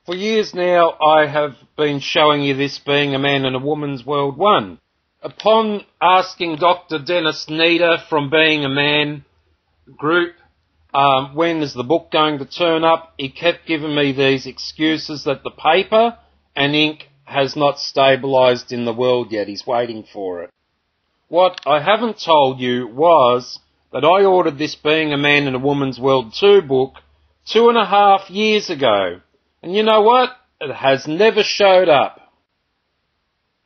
For years now, I have been showing you this Being a Man and a Woman's World 1. Upon asking Dr. Dennis Neder from Being a Man group, when is the book going to turn up, he kept giving me these excuses that the paper and ink has not stabilised in the world yet. He's waiting for it. What I haven't told you was that I ordered this Being a Man and a Woman's World 2 book 2.5 years ago. And you know what? It has never showed up.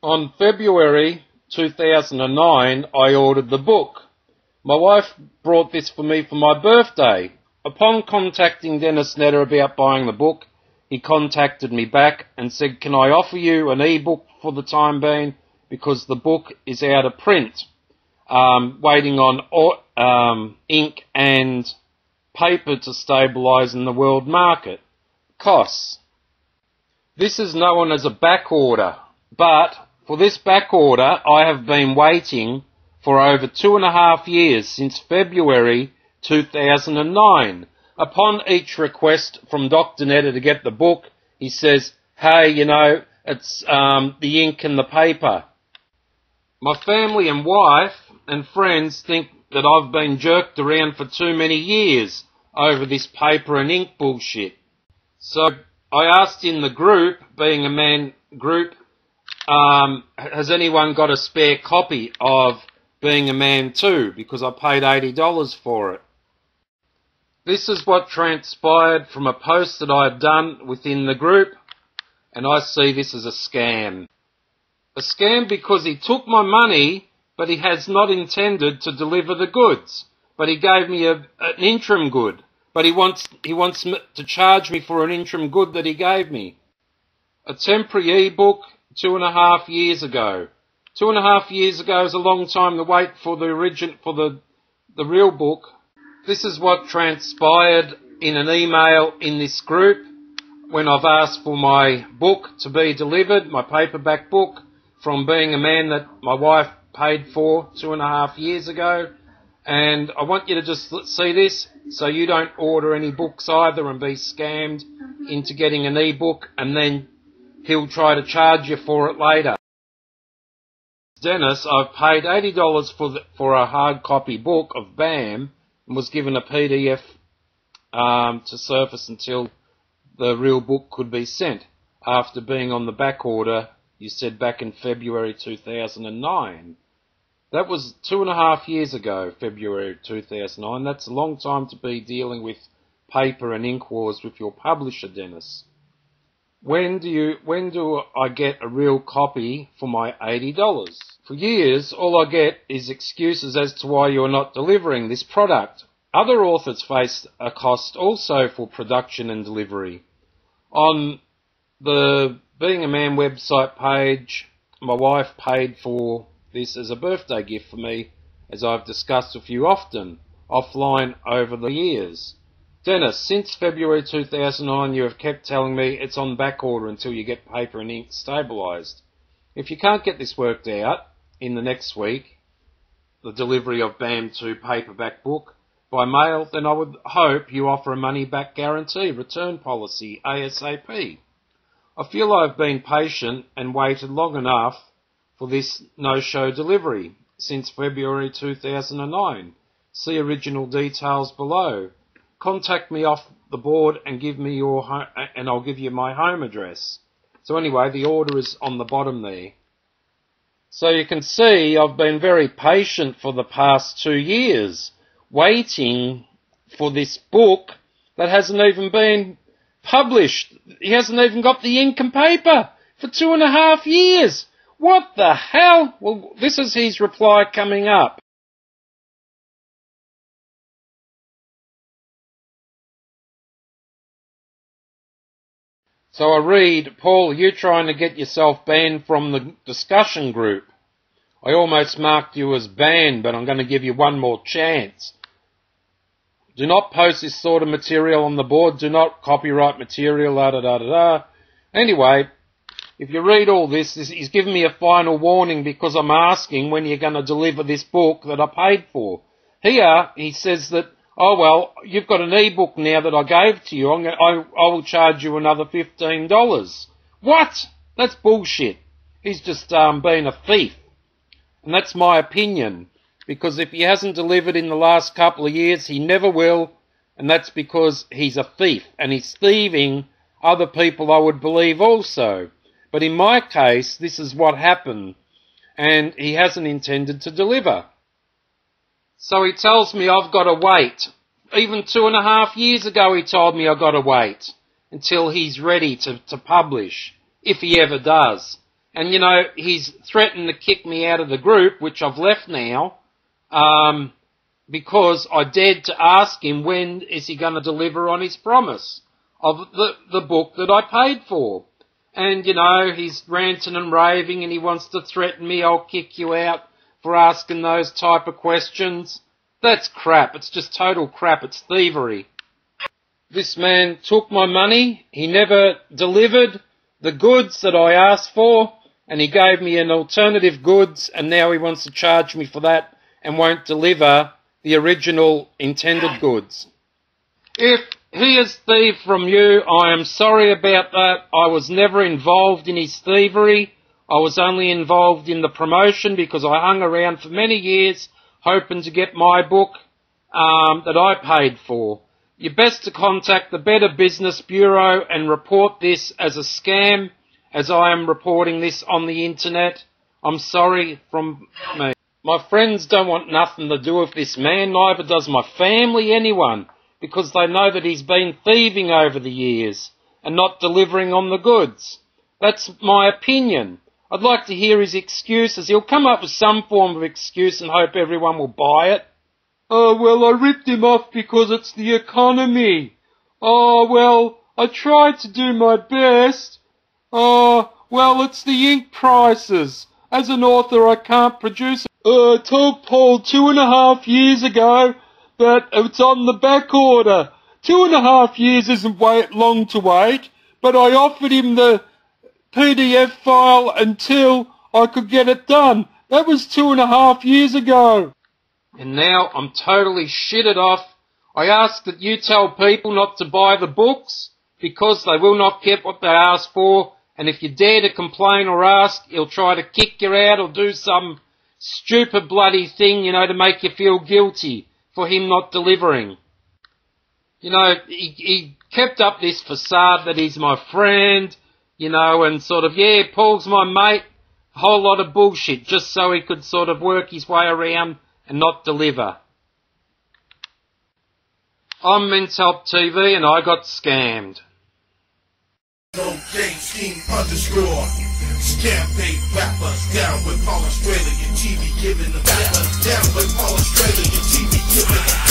On February 2009, I ordered the book. My wife brought this for me for my birthday. Upon contacting Dennis Neder about buying the book, he contacted me back and said, "Can I offer you an e-book for the time being, because the book is out of print, waiting on ink and paper to stabilise in the world market." Costs. This is known as a back order, but for this back order I have been waiting for over 2.5 years, since February 2009. Upon each request from Dr. Neder to get the book, he says, "Hey, you know, it's the ink and the paper." My family and wife and friends think that I've been jerked around for too many years over this paper and ink bullshit. So I asked in the group, Being a Man group, has anyone got a spare copy of Being a Man 2? Because I paid $80 for it. This is what transpired from a post that I had done within the group, and I see this as a scam. A scam because he took my money, but he has not intended to deliver the goods. But he gave me an interim good. But he wants to charge me for an interim good that he gave me. A temporary e-book 2.5 years ago. 2.5 years ago is a long time to wait for the real book. This is what transpired in an email in this group when I've asked for my book to be delivered, my paperback book from Being a Man that my wife paid for 2.5 years ago. And I want you to just see this so you don't order any books either and be scammed into getting an e-book, and then he'll try to charge you for it later. Dennis, I've paid $80 for a hard copy book of BAM and was given a PDF to surface until the real book could be sent, after being on the back order, you said, back in February 2009. That was 2.5 years ago, February 2009. That's a long time to be dealing with paper and ink wars with your publisher, Dennis. When do I get a real copy for my $80? For years, all I get is excuses as to why you're not delivering this product. Other authors face a cost also for production and delivery. On the Being a Man website page, my wife paid for this as a birthday gift for me, as I've discussed with you often, offline over the years. Dennis, since February 2009 you have kept telling me it's on back order until you get paper and ink stabilised. If you can't get this worked out in the next week, the delivery of BAM 2 paperback book by mail, then I would hope you offer a money back guarantee return policy ASAP. I feel I've been patient and waited long enough for this no-show delivery since February 2009. See original details below. Contact me off the board and give me and I'll give you my home address. So anyway, the order is on the bottom there. So you can see I've been very patient for the past 2 years, waiting for this book that hasn't even been published. He hasn't even got the ink and paper for 2.5 years. What the hell? Well, this is his reply coming up. So I read, "Paul, you're trying to get yourself banned from the discussion group. I almost marked you as banned, but I'm going to give you one more chance. Do not post this sort of material on the board. Do not copyright material, da-da-da-da-da." Anyway, if you read all this, he's given me a final warning because I'm asking when you're going to deliver this book that I paid for. Here, he says that oh well, you've got an e-book now that I gave to you, I will charge you another $15. What? That's bullshit. He's just being a thief. And that's my opinion, because if he hasn't delivered in the last couple of years, he never will, and that's because he's a thief, and he's thieving other people, I would believe, also. But in my case, this is what happened, and he hasn't intended to deliver. So he tells me I've got to wait. Even 2.5 years ago he told me I've got to wait until he's ready to publish, if he ever does. And, you know, he's threatened to kick me out of the group, which I've left now, because I dared to ask him when is he going to deliver on his promise of the book that I paid for. And, you know, he's ranting and raving and he wants to threaten me, I'll kick you out for asking those type of questions. That's crap. It's just total crap. It's thievery. This man took my money. He never delivered the goods that I asked for, and he gave me an alternative goods, and now he wants to charge me for that and won't deliver the original intended goods. If he is thieved from you, I am sorry about that. I was never involved in his thievery. I was only involved in the promotion because I hung around for many years hoping to get my book that I paid for. You're best to contact the Better Business Bureau and report this as a scam, as I am reporting this on the internet. I'm sorry from me. My friends don't want nothing to do with this man, neither does my family, anyone, because they know that he's been thieving over the years and not delivering on the goods. That's my opinion. I'd like to hear his excuses. He'll come up with some form of excuse and hope everyone will buy it. Oh, well, I ripped him off because it's the economy. Oh, well, I tried to do my best. Oh, well, it's the ink prices. As an author, I can't produce it. I told Paul 2.5 years ago that it's on the back order. 2.5 years isn't long to wait, but I offered him the PDF file until I could get it done. That was 2.5 years ago. And now I'm totally shitted off. I ask that you tell people not to buy the books because they will not get what they ask for, and if you dare to complain or ask, he'll try to kick you out or do some stupid bloody thing, you know, to make you feel guilty for him not delivering. You know, he kept up this facade that he's my friend, you know, and sort of, yeah, Paul's my mate, a whole lot of bullshit, just so he could sort of work his way around and not deliver. I'm Men's Help TV and I got scammed. No game scheme underscore. Scam bait rappers down with all Australian TV giving the rappers down with all Australian TV giving the